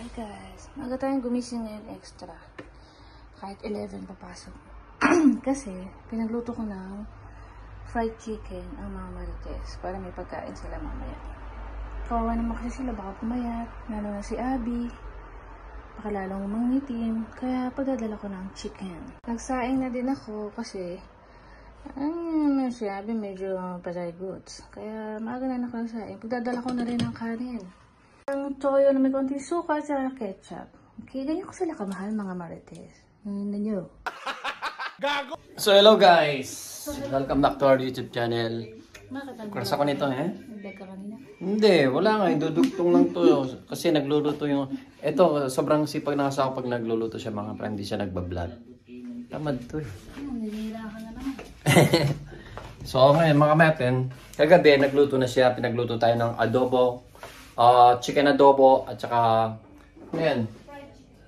Hi guys, maga tayong gumising ngayon extra. Kahit 11 papasok. Kasi pinagluto ko ng fried chicken ang mga marites para may pagkain sila mamaya. Kawawa naman kasi sila, baka pumayat. Lalo na si Abby. Baka lalong mangitim. Kaya pagdadala ko ng chicken. Nagsaing na din ako kasi si Abby medyo patay goods. Kaya maaga na nakasaing. Pagdadala ko na rin ng kanin. Ang toyo na may konting suka at ketchup. Okay, ganyan ko sila kamahal mga marites. Hindi nyo. Gago! So hello guys! Welcome back to our YouTube channel. Kursa ko nito Nag-vlog ka kanina? Hindi, wala nga. Dudugtong lang to. Kasi nagluluto yung... Ito, sobrang sipag na kasi ako pag nagluluto siya mga friend. Hindi siya nagbablog. Tamad to eh. Nilila ka na naman. So ngayon mga maten, kagabi nagluto na siya. Pinagluto tayo ng adobo. Chicken adobo at saka ano yan?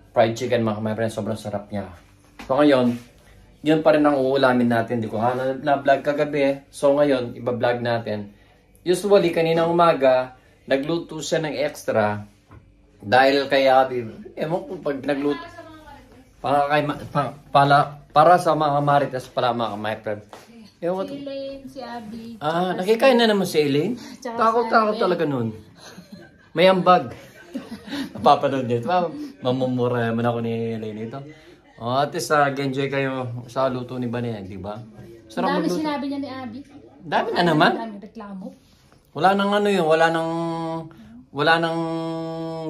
Fried chicken mga friend. Sobrang sarap niya. So ngayon, yun pa rin ang uulamin natin. Di ko nga na-vlog kagabi. So ngayon, iba-vlog natin. Usually, kaninang umaga, nagluto siya ng extra. Dahil kay Abby, ewan ko pag nagluto. Para sa mga marites pala mga friend. Si Elaine, si Abby. Nakikain na naman si Elaine? Takot-takot talaga nun. May ambag. Napapanood niyo ito. Mamumura naman ako ni Elaine ito. At least enjoy kayo sa luto ni Banyan, di ba? Sarap Dami magluto. sinabi niya ni Abby. Dami na naman. Dami reklamo. Wala nang ano yun, wala nang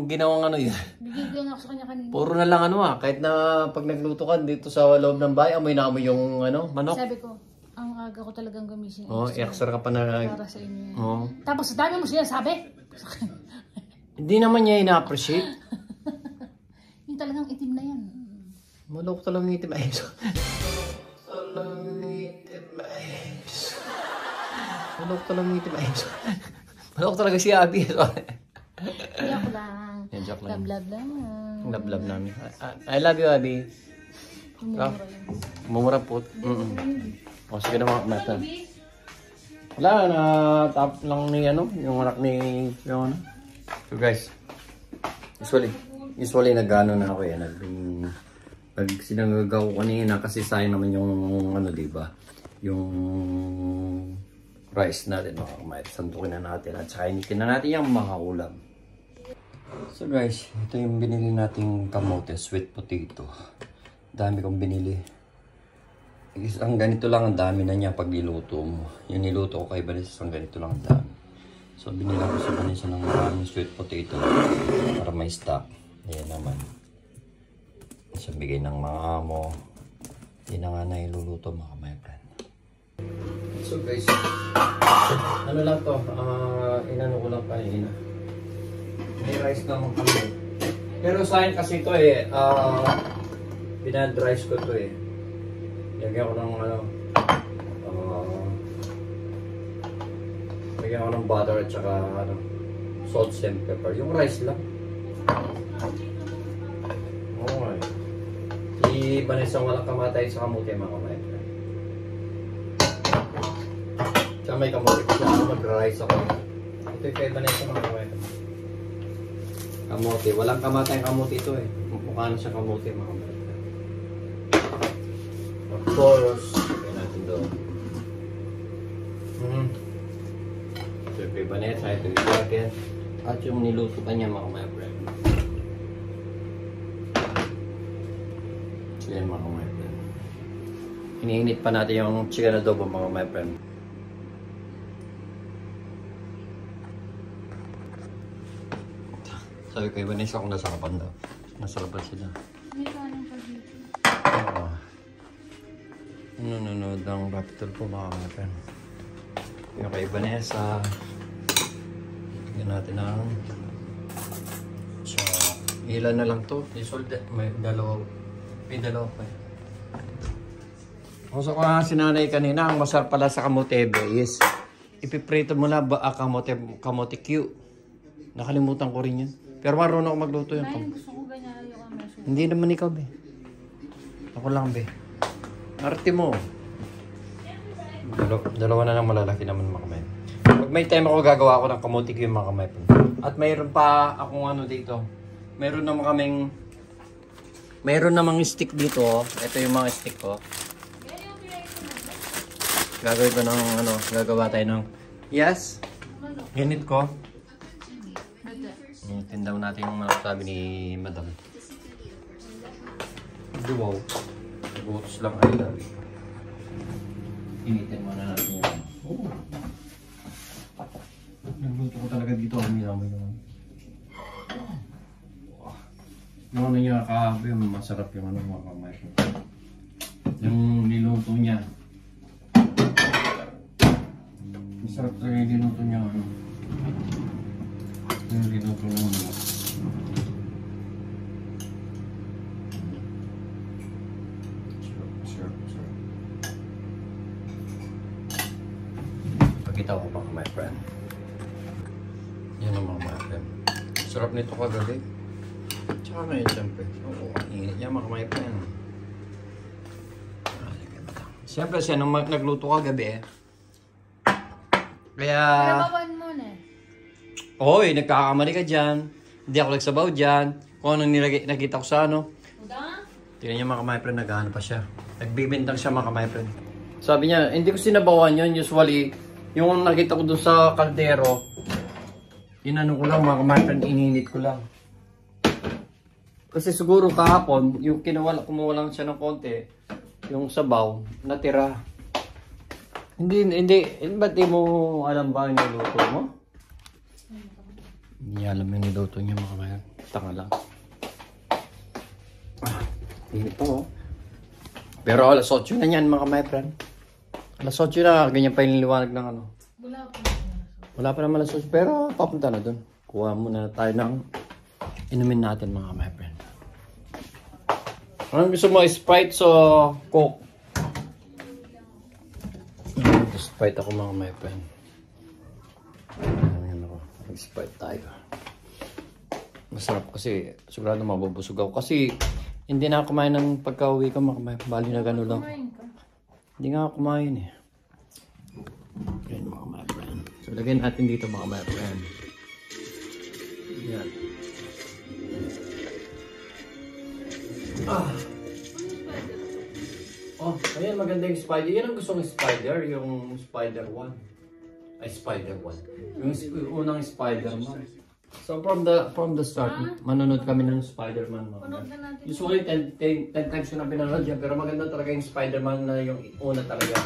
ginawang ano yun. Bigyan ako sa kanya kanina. Puro na lang ano kahit na pag nagluto ka dito sa loob ng bahay, amoy na amoy yung manok. Sabi ko, ang aga ko talagang gumising. Extra ka pa na. Para sa inyo. Tapos dami mo siya sabi. Hindi naman niya ina-appreciate. Yung talagang itim na yan. Malok talagang itim ayos. Malok talagang itim ayos. Malok talaga si Abby. Joke lang. Joke lang. Love lang. Love namin. I love you, Abby. Mumura po. O sige na mga mata. Wala na. Top lang ni yung anak ni So guys. Usually nag-ano na ako sinangagaw ko kanina kasi sayang naman yung diba? Yung rice natin mga kamay. Sandukin na natin at saka initin na natin yung mga ulam. So guys, ito yung binili nating kamote, sweet potato. Dami kong binili. Isang ganito lang ang dami na niya pag niluto mo. Yung niluto ko kay Vanessa, isang ganito lang ang dami. So binili ko sa Vanessa ng maraming sweet potato para may stock. Ayan naman. Sa bigay ng mga amo. Hindi na nga na iluluto mga my friend. So guys, ano lang to, inano ko lang kanina. May rice naman kami. Pero sa akin kasi ito pinad-rice ko to lagyan ko ng lagyan ko ng butter at saka salt and pepper. Yung rice lang. Okay. Si Vanessa walang kamatay sa kamote mga kamay. Tsaka may kamote ko siya mag-rice ako. Ito yung kay Vanessa mga kamay. Kamote. Walang kamatay ang kamote ito Mukha na siya kamote mga kamay. Of course. Kaya natin doon. Ito yung kay Vanessa. Ito yung jacket. At yung niluto pa niya mga kamay. Yan mga my friend. Iniinit pa natin yung chicken adobo mga my friend. Sabi ko, Vanessa kung nasa kapan daw. Nasa kapan sila. May kanang pag-dito. Nanonood ng Raptor po mga my friend. Yung kay Vanessa. Tingnan natin ang ilan na lang to. May dalawa pa Kasi ko nga sinanay kanina, ang masarap pala sa kamote is ipiprito mo na kamote Q. Nakalimutan ko rin yun. Pero marunong ako magluto yun. Gusto ko ganyan yung Hindi naman ikaw, be. Ako lang, be. Arte mo. Dalawa na lang malalaki naman mga kamay. Pag may time ako, gagawa ako ng kamote Q mga kamay. At mayroon pa akong dito. Meron namang stick dito. Oh. Ito yung mga stick ko. Gagawin ko ng gagawa tayo ng yes. Ganit ko. Tindaw natin yung mga sabi ni Madam. Wow. Butos lang ay lang. Initin muna natin yan. Oh. Nagluto ko talaga dito. Amoy naman. Yung niya kahabi, masarap yung mga kamay. Yung niluto niya. Masarap talaga yung niluto niya. Yung niluto niya. Sure. Pakita ko pa my friend. Yan ang mga friend. Sarap nito kagabi. Tsaka ngayon siyempre. Oo, ang init niya mga my friend. Siyempre siya nung nagluto kagabi Kaya... Panabawan mo na. Oy, nagkakamali ka dyan. Hindi ako nagsabaw dyan. Kung anong nakita ko sa Tingnan niya mga my friend, naghahanap pa siya. Nagbibintang siya mga my friend. Sabi niya, hindi ko sinabawan yun. Usually, yung nakita ko dun sa kaldero, inano ko lang mga my friend, ininit ko lang. Kasi siguro kahapon, yung kumuha lang siya ng konti, yung sabaw, natira. Hindi, ba't di mo alam ba yung niluto mo? Hindi alam yung niluto niya mga my friend. Tanga lang. Init po. Pero alas 8 na yan mga my friend. Alas 8 na, ganyan pa yung liwanag ng Wala pa naman alas 8, pero papunta na dun. Kuha muna tayo ng inumin natin mga my friend. Anong gusto mo? Sprite o Coke? Sprite ako mga my friend. Ayan ako. Sprite tayo. Masarap kasi sigurado mabubusog ako. Kasi hindi na ako kumain ng pagka-uwi ko mga my friend. Bali na gano'n lang. Hindi nga ako kumain eh. Ayan mga my friend. So lagyan natin dito mga my friend. Ayan. Oh, ayan maganda yung spider. Yan ang gusto ng spider, yung spider 1. Ay, spider 1. Yung unang Spider-Man. So from the start, manonood kami ng Spider-Man. Usually 10 times ko na pinanood yan, pero maganda talaga yung Spider-Man na yung una talaga.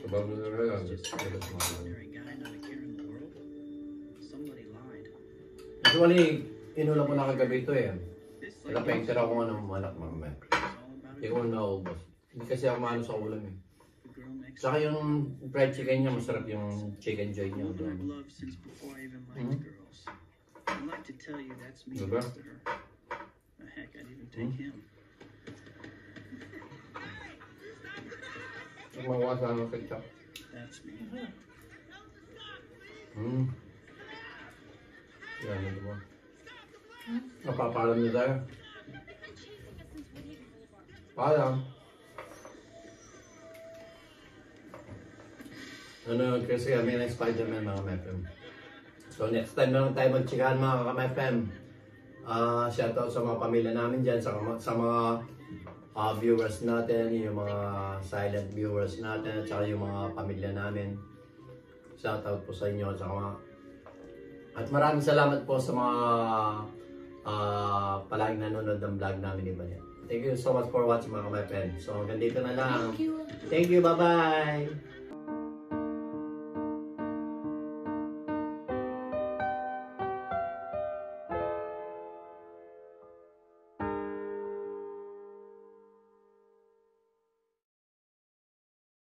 Sabaw na lang. Actually, inulam ko na kagabi ito eh. Naka-painter ako ng malak mamaya. Hindi ko naubos. Hindi kasi ako maano sa ulam eh. Saka yung fried chicken niya, masarap yung chicken joy niya. Diba? Mawasa ng ketchup. Yan, ano ba? Napapalam niyo tayo. Paalam. Ano, kasi kami ng Spider-Man mga ka-MyFam. So next time na lang tayo mag-chikahan mga ka-MyFam. Shoutout sa mga pamilya namin dyan, sa mga viewers natin, yung mga silent viewers natin, at saka yung mga pamilya namin. Shoutout po sa inyo, at maraming salamat po sa mga palaging nanonood ng vlog namin ni Banet. Thank you so much for watching mga ka-MyFam. So hanggang dito na lang. Thank you. Thank you, bye-bye!